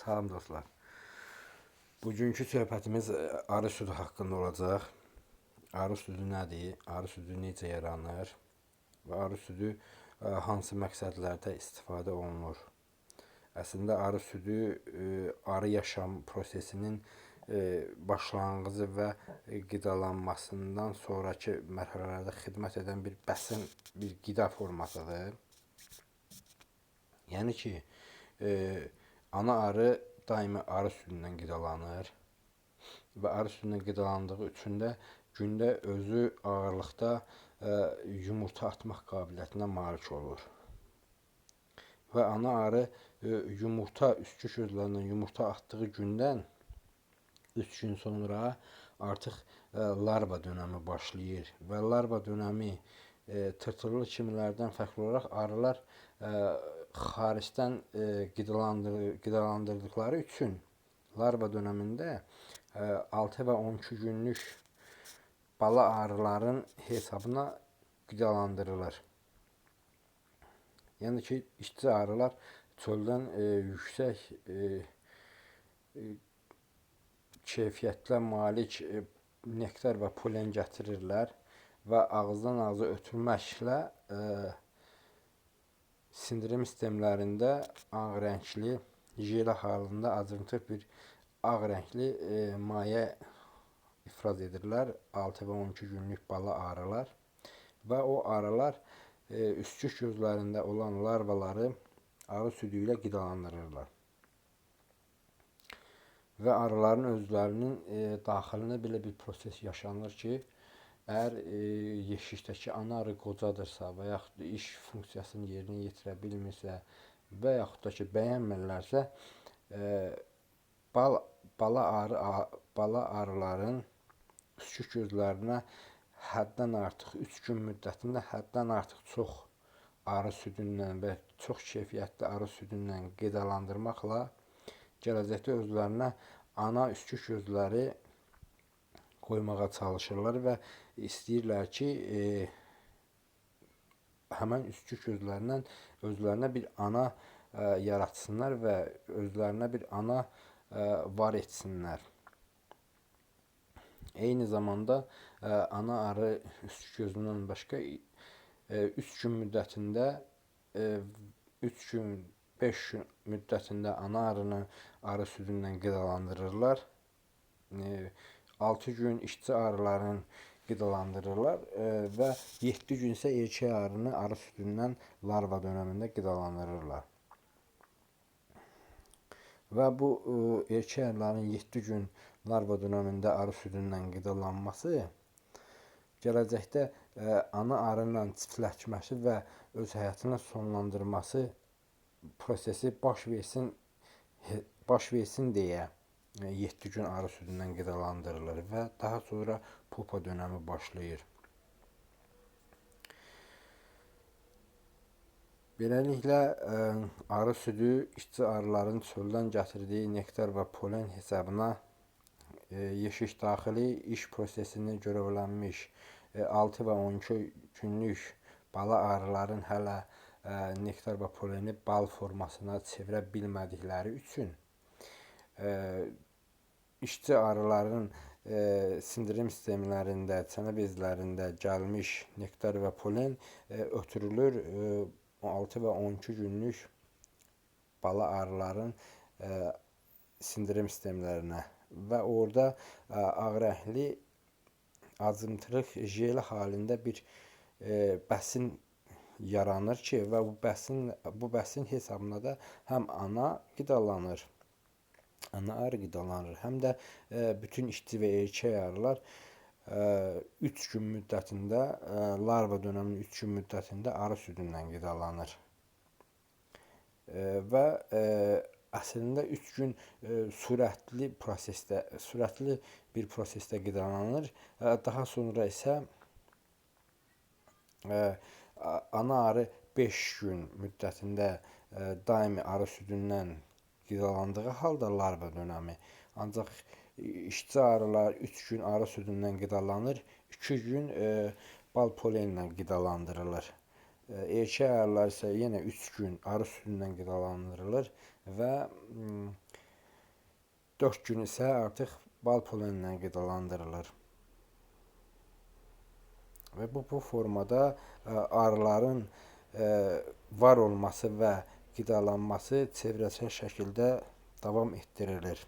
Salam dostlar. Bugünkü söhbətimiz arı südü haqqında olacaq. Arı südü nədir? Arı südü necə yaranır? Və arı südü hansı məqsədlərdə istifadə olunur? Əslində arı südü arı yaşam prosesinin başlanğıcı və qidalanmasından sonraki mərhələlərdə xidmət edən bir bəsin, bir qida formasıdır. Yəni ki, ana arı daimi arı südündən qidalanır və arı südündən qidalandığı üçün də gündə özü ağırlıqda yumurta atmaq qabiliyyətinə malik olur. Və ana arı yumurta üstü gözlərindən yumurta atdığı gündən 3 gün sonra artıq larva dönəmi başlayır və larva dönəmi tırtıllı kimilərdən fərqli olaraq arılar xaricdən qidalandırdıqları üçün larva dönəmində 6 və 12 günlük bala arıların hesabına qidalandırılır. Yəni ki, işçi arılar çöldən yüksək keyfiyyətlə malik nektar və polen gətirirlər və ağızdan ağza ötürməklə sindirim sistemlərində ağ rəngli jel halında acıntıq bir ağ rəngli maye ifraz edirlər 6 və 12 günlük bala arılar və o arılar üstçük gözlərində olan larvaları arı südü ilə qidalandırırlar. Və arıların özlərinin daxilində belə bir proses yaşanır ki, əgər yeşikdəki ana arı qocadırsa və yaxud da iş funksiyasını yerinə yetirə bilmirsə və yaxud da ki, bəyənmirlərsə, bala arıların üstçük gözlərinə həddən artıq 3 gün müddətində həddən artıq çox arı südündən və çox keyfiyyətli arı südündən qidalandırmaqla gələcəkdə özlərinə ana üstçük gözləri qoymağa çalışırlar və istəyirlər ki, həmən üstçük gözlərindən özlərinə bir ana yaratsınlar və özlərinə bir ana var etsinlər. Eyni zamanda ana arı üstçük gözündən başqa 3 gün müddətində 3 gün 5 gün müddətində ana arını arı südündən qidalandırırlar. 6 gün işçi arıların qidalandırırlar və 7 gün isə erkək arını arı südündən larva dönəmində qidalandırırlar. Və bu erkək arıların 7 gün larva dönəmində arı südündən qidalanması gələcəkdə ana arı ilə çiftləşməsi və öz həyatını sonlandırması prosesi baş versin deyə 7 gün arı südündən qidalandırılır və daha sonra pupa dönəmi başlayır. Beləliklə, arı südü işçi arıların çöldən gətirdiyi nektar və polen hesabına yeşik daxili iş prosesini görevlənmiş 6 və 12 günlük bala arıların hələ nektar və poleni bal formasına çevirə bilmədikləri üçün işçi arıların sindirim sistemlərində, çənə bezlərində gəlmiş nektar və polen ötürülür 6 və 12 günlük bala arıların sindirim sistemlərinə və orada ağ rəngli acıntırıq jel halında bir bəsin yaranır ki, və bu bəsin hesabına da həm ana qidalanır, ana arı qidalanır, həm də bütün işçi və erkək arılar 3 gün müddətində, larva dönəminin 3 gün müddətində arı südündən qidalanır. Və əslində 3 gün sürətli bir prosesdə qidalanır. Daha sonra isə ana arı 5 gün müddətində daimi arı südündən qidalandığı halda larva dönəmi, ancaq işçi arılar 3 gün arı südündən qidalanır, 2 gün bal polenlə qidalandırılır. Erkək arılar isə yenə 3 gün arı südündən qidalandırılır və 4 gün isə artıq bal polenlə qidalandırılır. Və bu formada arıların var olması və qidalanması çevrəçəl şəkildə davam etdirilir.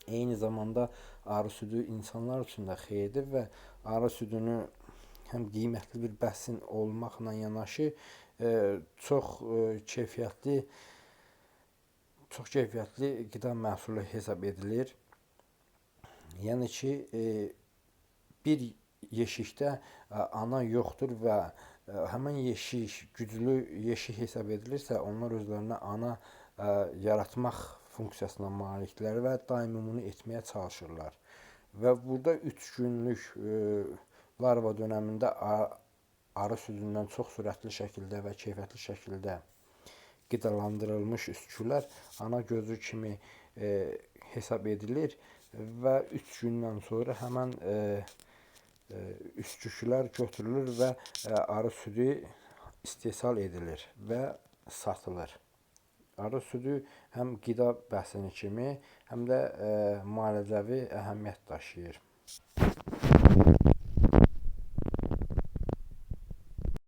Eyni zamanda arı südü insanlar üçün də xeyirlidir və arı südünü həm qiymətli bir bəsin olmaqla yanaşı çox keyfiyyətli qida məhsulu hesab edilir. Yəni ki, bir yeşikdə ana yoxdur və həmin yeşik güclü yeşik hesab edilirsə, onlar özlərinə ana yaratmaq funksiyasına malikdirlər və daimi bunu etməyə çalışırlar. Və burada 3 günlük larva dönəmində arı südündən çox sürətli şəkildə və keyfiyyətli şəkildə qidalandırılmış üskülər ana gözü kimi hesab edilir və 3 gündən sonra həmən üsküklər götürülür və arı südü istehsal edilir və satılır. Arı südü həm qida bəsini kimi, həm də müalicəvi əhəmiyyət daşıyır.